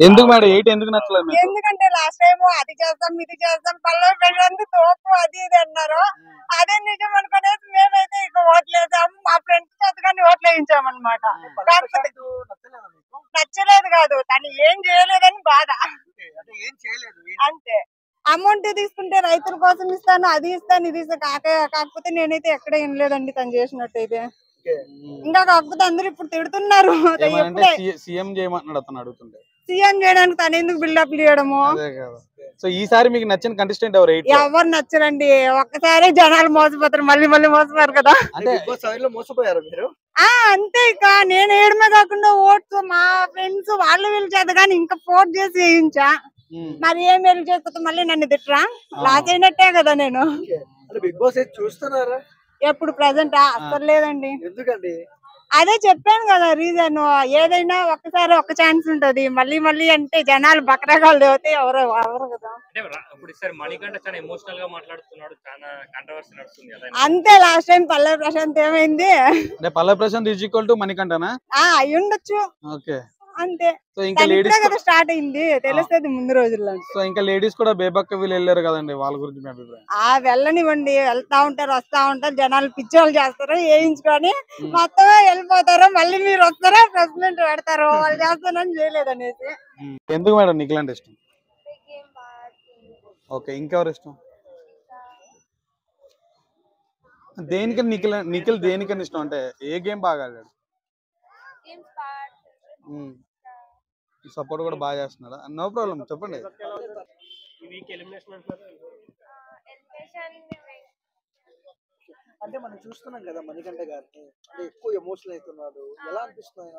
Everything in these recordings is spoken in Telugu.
ఎందుకు మేడం 8 ఎందుకు నచ్చలేదు మీకు? ఎందుకంటే లాస్ట్ టైం అది చేస్తాం ఇది చేస్తాం పల్లవి ప్రశాంత్ తోపు అది ఇది అన్నారు. అదే నిజం అనుకునేది మేమైతే ఇక ఓట్లేసాము. మా ఫ్రెండ్స్ చేతగానే ఓట్లు వేయించామన్నమాట. కాకపోతే నచ్చలేదు కాదు, తను ఏం చేయలేదని బాధ అంతే. అమౌంట్ తీసుకుంటే రైతుల కోసం ఇస్తాను, అది ఇస్తాను, ఇది ఇస్తాను. కాకపోతే నేనైతే ఎక్కడ వినలేదండి తను చేసినట్టయితే. ఇంకా కాకపోతే అందరూ ఇప్పుడు తిడుతున్నారు. సీఎం చేయమంటున్నాడు అతను అడుగుతుంటే. సీఎం చేయడానికి తను ఎందుకు బిల్డప్ చేయడము? సో ఈసారి మీకు నచ్చిన కంటెస్టెంట్ ఎవరు? ఎవరు నచ్చరండి. ఒక్కసారి జనాలు మోసపోతారు, మళ్ళీ మళ్ళీ మోసపోయారు కదా. అంటే మోసపోయారు మీరు? అంతే. ఇక నేను ఏడమే కాకుండా ఓట్స్ మా ఫ్రెండ్స్ వాళ్ళు వీళ్ళు చేత కానీ ఇంకా ఫోర్స్ చేసి వేయించా. మరి ఏం వెళ్ళు చేయకపోతే మళ్ళీ నన్ను తిట్టరా? లాస్ అయినట్టే కదా నేను. బిగ్ బాస్ చూస్తున్నారా? ఎప్పుడు ప్రెసెంట్ అసలు లేదండి. ఎందుకండి? అదే చెప్పాను కదా రీజన్. ఏదైనా ఒక్కసారి ఒక్క ఛాన్స్ ఉంటది, మళ్ళీ మళ్ళీ అంటే జనాలు బకరగాళ్ళు లేకపోతే ఎవరు కదా. అంతే. లాస్ట్ టైం పల్లవి ప్రశాంత్ ఏమైంది? పల్లవి ప్రశాంత్ ఈజ్ ఈక్వల్ టు మణికంఠనా? అయి ఉండొచ్చు. ఓకే అంతే. సో ఇంకా లేడీస్ కదా స్టార్ట్ అయింది, తెలుస్తుంది ముందు రోజుల్లో. సో ఇంకా లేడీస్ కూడా బేబక్క వీళ్ళు వెళ్ళారు కదండి, వాళ్ళ గురించి మీ అభిప్రాయం? వెళ్ళనివ్వండి, వెళ్తా ఉంటారు వస్తా ఉంటారు, జనాలు పిచ్చోళ్ళు చేస్తారు, వేయించుకొని మొత్తం వెళ్ళిపోతారు. మళ్ళీ మీరు వస్తారా ప్రెసిడెంట్ పెడతారు, వాళ్ళు చేస్తారని చేయలేదు అనేసి. ఎందుకు మేడం నిఖిల్ అంటే ఇష్టం? ఓకే, ఇంకెవరు ఇష్టం? దేనికని నిఖిల్ దేనికని ఇష్టం అంటే ఏ గేమ్ బాగా ఆడాడు? సపోర్ట్ కూడా బాగా చేస్తున్నాడా? నో ప్రాబ్లం, చెప్పండి. అంటే మనం చూస్తున్నాం కదా మణికంఠ గారిని, అంటే ఎక్కువ ఎమోషనల్ అవుతున్నాడు. ఎలా అనిపిస్తుంది?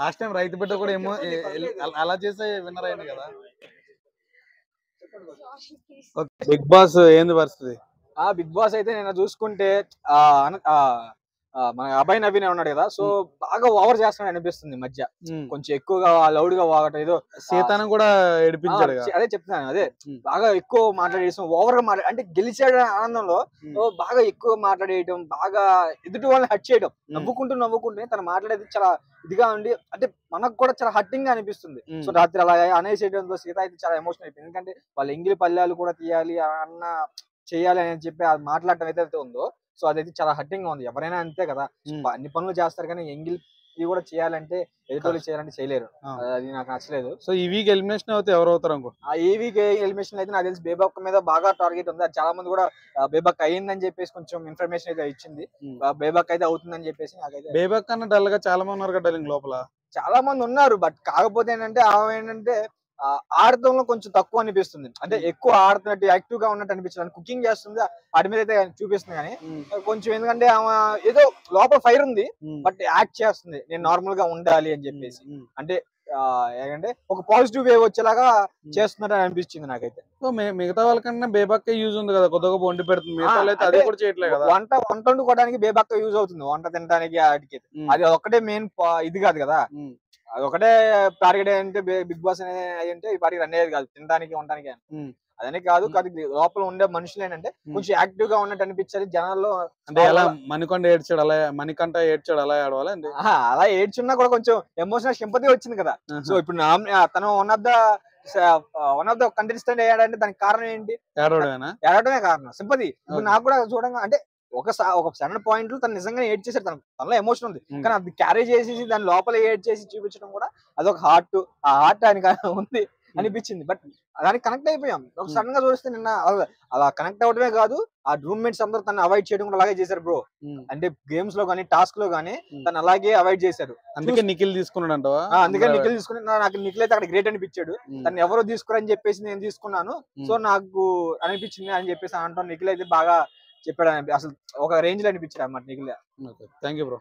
లాస్ట్ టైం రైతు బిడ్డ కూడా ఏమో అలా చేసే విన్నర్ అయింది కదా. బిగ్ బాస్ ఏంది పరిస్థితి? బిగ్ బాస్ అయితే నేను చూసుకుంటే మన అభయ్ నవీన్ ఉన్నాడు కదా, సో బాగా ఓవర్ చేస్తున్నాడు అనిపిస్తుంది మధ్య. కొంచెం ఎక్కువగా లౌడ్ గా వాగటం, ఏదో సీతాను కూడా ఏడిపించాడు. అదే చెప్తున్నాను, అదే బాగా ఎక్కువ మాట్లాడేసాం, ఓవర్ గా అంటే గెలిచాడు ఆనందంలో బాగా ఎక్కువ మాట్లాడేయటం, బాగా ఎదుటి వాళ్ళని హట్ చేయడం, నవ్వుకుంటూ తను మాట్లాడేది చాలా ఇదిగా ఉండి, అంటే మనకు కూడా చాలా హట్టింగ్ గా అనిపిస్తుంది. సో రాత్రి అలా అనేసేయడంతో సీత అయితే చాలా ఎమోషనల్ అయిపోయింది. ఎందుకంటే వాళ్ళ ఎంగిలి పల్లెలు కూడా తీయాలి అన్న చేయాలి అని చెప్పి అది మాట్లాడటం ఏదైతే ఉందో, సో అదైతే చాలా హట్టింగ్ గా ఉంది. ఎవరైనా అంతే కదా, అన్ని పనులు చేస్తారు కానీ ఎంగిల్ కూడా చేయాలంటే ఎదుటి చేయాలంటే చేయలేరు. అది నాకు నచ్చలేదు. సో ఈ వీక్ ఎలిమినేషన్ అయితే ఎవరు అవుతారు అనుకో? ఈ వీక్ ఎలిమినేషన్ అయితే నాకు తెలిసి బేబక్ మీద బాగా టార్గెట్ ఉంది. చాలా మంది కూడా బేబక్ అయ్యిందని చెప్పేసి కొంచెం ఇన్ఫర్మేషన్ అయితే ఇచ్చింది. బేబక్ అయితే అవుతుందని చెప్పేసి. నాకైతే బేబక్ అన్న డల్ గా చాలా మంది ఉన్నారు కదా లోపల. చాలా మంది ఉన్నారు, బట్ కాకపోతే ఏంటంటే ఆమె ఏంటంటే ఆడటంలో కొంచెం తక్కువ అనిపిస్తుంది. అంటే ఎక్కువ ఆడుతున్నట్టు యాక్టివ్ గా ఉన్నట్టు అనిపించింది. కుకింగ్ చేస్తుంది, వాటి మీద అయితే చూపిస్తుంది. కానీ కొంచెం ఎందుకంటే ఆమె ఏదో లోపల ఫైర్ ఉంది, బట్ యాక్ట్ చేస్తుంది నేను నార్మల్ గా ఉండాలి అని చెప్పేసి. అంటే ఏంటంటే ఒక పాజిటివ్ వేవ్ వచ్చేలాగా చేస్తున్నట్టు అనిపించింది నాకైతే. సో మిగతా వాళ్ళకన్నా బేబక్క యూజ్ ఉంది కదా, కొద్దిగా వండి పెడుతుంది, మిగతా అయితే అది కూడా చేయట్లేదు కదా. వంట వండుకోవడానికి బేబక్క యూజ్ అవుతుంది, వంట తినడానికి వాటికి. అది ఒక్కటే మెయిన్ ఇది కాదు కదా, అదొకటే టార్గెట్ అంటే బిగ్ బాస్ అంటే ఈ పార్టీ రన్ అయ్యేది కాదు, తినడానికి ఉండడానికి. అదనే కాదు, లోపల ఉండే మనుషులు ఏంటంటే కొంచెం యాక్టివ్ గా ఉన్నట్టు అనిపించాలి జనాల్లో. అంటే ఎలా మణికంఠ ఏడ్చాడు అలా, మణికంఠ ఏడ్చాడు అలా ఏడవాలి అండి. అలా ఏడ్చున్నా కూడా కొంచెం ఎమోషనల్ సింపతి వచ్చింది కదా. సో ఇప్పుడు తను వన్ ఆఫ్ ద కంటెస్టెంట్ అయ్యాడంటే దానికి కారణం ఏంటి? ఏడవడమే కారణం, సింపతి. ఇప్పుడు నాకు కూడా చూడంగా అంటే ఒక సడన్ పాయింట్ లో తను నిజంగా ఏడ్ చేశాడు, తనలో ఎమోషన్ ఉంది, కానీ అది క్యారీ చేసేసి దాని లోపల ఏడ్ చేసి చూపించడం కూడా అదొక హార్ట్. ఆ హార్ట్ ఆయనకి ఉంది అనిపించింది. బట్ దానికి కనెక్ట్ అయిపోయాం. ఒక సడన్ గా చూస్తే నిన్న అలా కనెక్ట్ అవడమే కాదు, ఆ రూమ్మేట్స్ అందరూ తను అవాయిడ్ చేయడం కూడా అలాగే చేశారు బ్రో. అంటే గేమ్స్ లో గానీ టాస్క్ లో గానీ తను అలాగే అవాయిడ్ చేశారు. అందుకే నిఖిల్ తీసుకున్నాడు. అందుకే నిఖిల్ తీసుకుని నాకు నిఖిల్ అయితే అక్కడ గ్రేట్ అనిపించాడు. తను ఎవరో తీసుకురని చెప్పేసి నేను తీసుకున్నాను, సో నాకు అనిపించింది అని చెప్పేసి అంటాను. నిఖిల్ అయితే బాగా చెప్పాడు, అసలు ఒక రేంజ్ లో అనిపించాడు అన్నమాట నిఖిల్. Thank you bro.